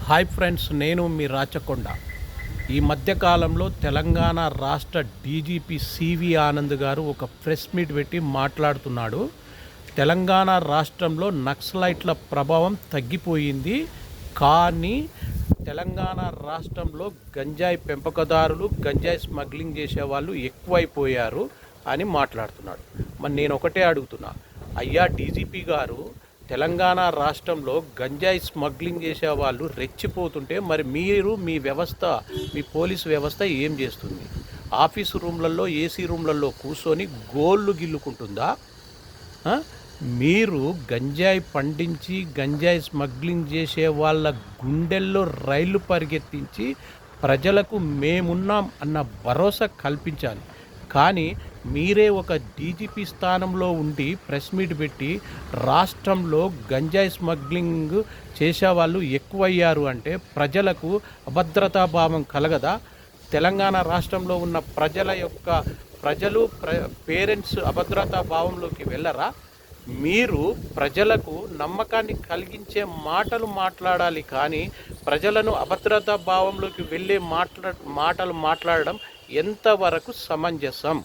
Hi friends, నేను మీ రాచకొండ. ఈ మధ్యకాలంలో తెలంగాణ రాష్ట్ర డీజీపీ సివి ఆనంద్ గారు ఒక ప్రెస్ మీట్ పెట్టి మాట్లాడుతున్నాడు. తెలంగాణ రాష్ట్రంలో నక్సలైట్ల ప్రభావం తగ్గిపోయింది, కానీ తెలంగాణ రాష్ట్రంలో గంజాయి పెంపకదారులు, గంజాయి స్మగ్లింగ్ చేసేవాళ్ళు ఎక్కువైపోయారు అని మాట్లాడుతున్నాడు. మరి నేను ఒకటే అడుగుతున్నా, అయ్యా డీజీపీ గారు, తెలంగాణ రాష్ట్రంలో గంజాయి స్మగ్లింగ్ చేసే వాళ్ళు రెచ్చిపోతుంటే మరి మీరు మీ వ్యవస్థ, మీ పోలీసు వ్యవస్థ ఏం చేస్తుంది? ఆఫీసు రూమ్లలో, ఏసీ రూమ్లలో కూర్చొని గోళ్ళు గిల్లుకుంటుందా? మీరు గంజాయి పండించి గంజాయి స్మగ్లింగ్ చేసే వాళ్ళ గుండెల్లో రైళ్లు పరిగెత్తించి ప్రజలకు మేమున్నాం అన్న భరోసా కల్పించాలి. కానీ మీరే ఒక డీజీపీ స్థానంలో ఉండి ప్రెస్ మీట్ పెట్టి రాష్ట్రంలో గంజాయి స్మగ్లింగ్ చేసేవాళ్ళు ఎక్కువయ్యారు అంటే ప్రజలకు అభద్రతా భావం కలగదా? తెలంగాణ రాష్ట్రంలో ఉన్న పేరెంట్స్ అభద్రతా భావంలోకి వెళ్ళరా? మీరు ప్రజలకు నమ్మకాన్ని కలిగించే మాటలు మాట్లాడాలి, కానీ ప్రజలను అభద్రతా భావంలోకి వెళ్ళే మాటలు మాట్లాడడం ఎంతవరకు సమంజసం?